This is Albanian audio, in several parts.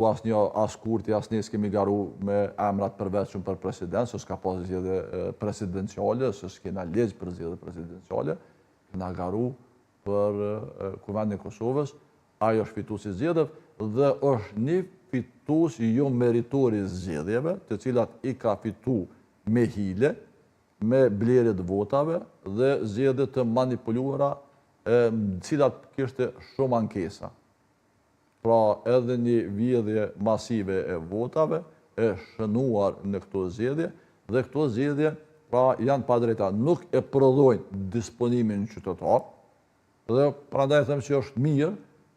ku as Kurti, as ne s'kemi garu me emrat përveçshëm për president, se s'ka pas zgjedhje presidenciale, se s'kena ligj për zgjedhje presidenciale, na garu për Kuvendin e Kosovës, ajo është fituesi i zgjedhjeve dhe është një fitues jo meritor i zgjedhjeve, të cilat i ka fitu me hile, me blerje të votave dhe zgjedhje të manipuluara, cilat kishte shumë ankesa. Pra edhe një vjedhje masive e votave e shënuar në këto zgjedhje dhe këto zgjedhje pra janë pa drejta, nuk e prodhojnë disponimin qytetar dhe prandaj them që është mirë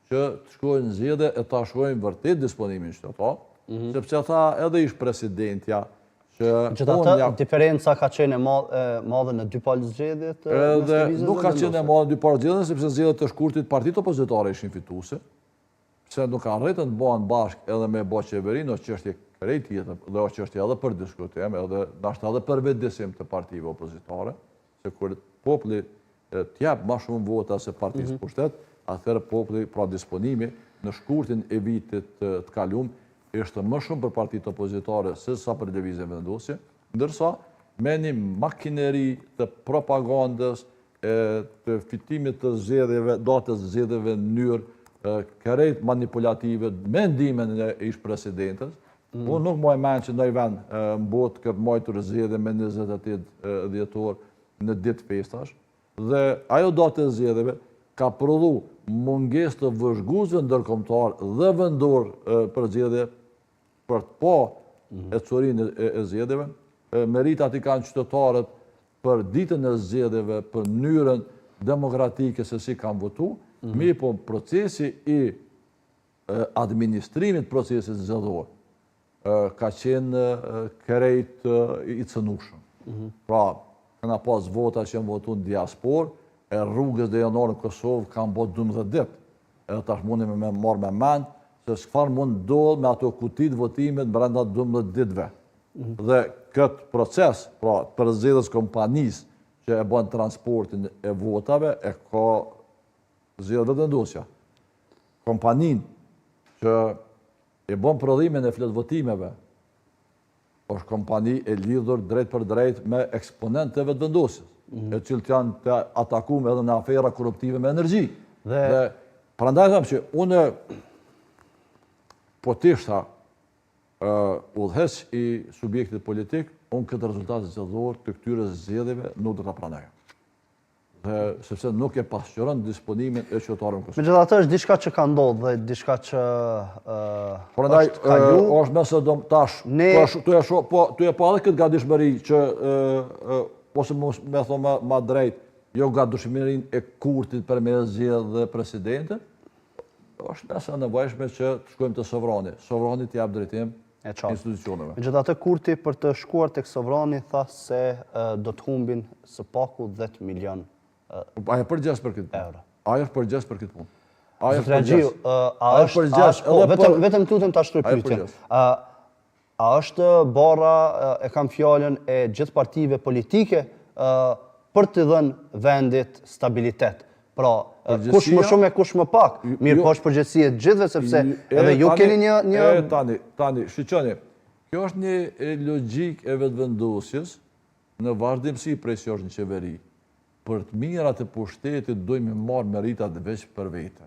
që të shkojnë zgjedhje e ta shkojnë vërtet disponimin qytetar, sepse tha edhe ish presidentja Gjithatë, diferenca ka qenë madhe në dy palë zgjedhjet? Nuk ka qenë e madhe në dy palë zgjedhjet, sepse zgjedhjet të shkurtit partitë opozitare ishin fituese, se nuk arritën të bëhen bashkë edhe me bë qeveri, në çështje krejt tjetër, dhe është çështje edhe për diskutim, edhe ndoshta edhe për vetëdijsim të partive opozitare, se kur populli t'jap më shumë vota se partisë pushtet, atëherë populli pra disponimi në shkurtin e vitit të kaluar ishte më shumë për partitë opozitare se sa për lëvizjen vendosje, ndërsa me një makineri të propagandës, të fitimit të zgjedhjeve, datës zgjedhjeve në mënyrë krejt manipulative, me ndihmën e ish presidentës. Unë nuk më e mend që ndonjë vend në botë ka mbajtur zgjedhje me 28 dhjetor në ditë festash, dhe ajo datë e zgjedhjeve ka prodhu mungesë të vëzhguesve ndërkombëtar dhe vendor për zgjedhje për të pa e curinë e zgjedhjeve. Meritat i kanë qytetarët për ditën e zgjedhjeve, për mënyrën demokratike se si kanë votu, mirë po procesi i administrimit procesit zgjedhor ka qenë krejt i cënushëm. Pra, këna pas vota që janë votu në diaspor, e rrugës dhe janore në Kosovë kanë bot 12 ditë. Edhe tash mundi me marrë me mend, se çfarë mund ndodh me ato kutit votimet brenda 12 ditëve. Dhe këtë proces, pra për zgjedhjes kompanisë që e bën transportin e votave, e ka zgjedhjet vendosja. Kompaninë që e bën prodhimin e fletvotimeve, është kompani e lidhur drejt për drejt me eksponentëve të vendosjes, e cilët janë të atakuar edhe në afera korruptive me energji. Dhe prandaj them që unë po t'ishta udhëheq i subjektit politik, unë këtë rezultat zgjedhor të këtyre zgjedhjeve nuk do ta pranoj. Sepse nuk e pasqyron disponimin e qytetarëve në Kosovë. Megjithatë është diçka që ka ndodhur dhe diçka që prandaj është mëse dom tash, tu e pa edhe këtë gatishmëri që ose me thonë ma drejt, jo gatishmërinë e Kurtit për me zgjedhë dhe presidentët, është nëse nevojshme që të shkojmë të sovrani. Sovrani të jap drejtim institucioneve. Megjithatë Kurti për të shkuar tek sovrani tha se do të humbin së paku 10 milion ajo përgjes për këtë punë. Ajo është përgjes për këtë punë. Vetëm tutem ta shtroj pyetjen. A është bara, e kam fjalën, e gjithë partive politike për të dhënë vendit stabilitet? Pra, kush më shumë e kush më pak? Mirë, po është përgjegjësia e gjithëve, sepse edhe ju keni një... Tani, shqyqoni, kjo është një logjik e vetëvendosjes në vazhdimsi prej që është në qeveri. Për të mirat e pushtetit dojmë marrë meritat veç për vete.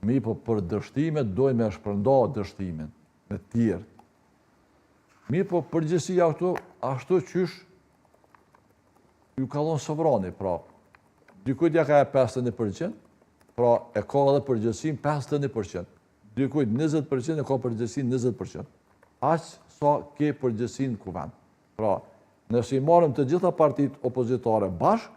Mi po për dështimet dojmë e shpërnda dështimin me tjerë. Mi po përgjësia ashtu qysh ju kalon sovrani, pra. Dikujt ja ka e 51%, pra e ka edhe përgjësim 51%. Dikujt 20% e ka përgjësim 20%. Aqë sa ke përgjësim në kuvend. Pra, nëse i marrëm të gjitha partit opozitare bashkë,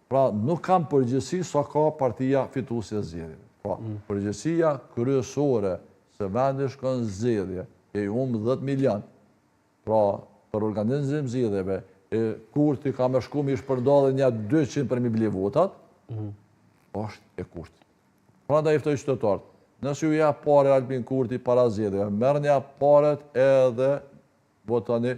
pra nuk kam përgjësi sa ka partia fituese e zgjedhjeve. Pra, përgjësia kryesore se vendi shkon zgjedhje e i humbë 10 milion. Pra, për organizim zgjedhjeve, Kurti ka me shku mi shpërndodhe një 200 për mi bli votat, është e Kurti. Pra nda iftoj qytetarët, nëse ju ja pare Albin Kurti para zgjedhjeve, merë një paret edhe votani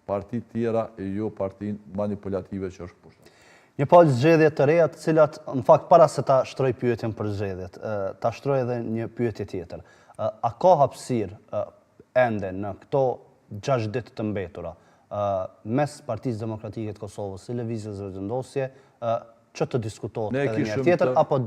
partit tjera e jo partin manipulative që është pushtet. Një palë zgjedhjet të reja të cilat, në fakt, para se ta shtroj pyetjen për zgjedhjet, ta shtroj edhe një pyetje tjetër. A ka hapësirë ende në këto 6 ditë të mbetura mes Partisë Demokratike të Kosovës si lëvizjes vendosje që të diskutohet edhe një herë tjetër apo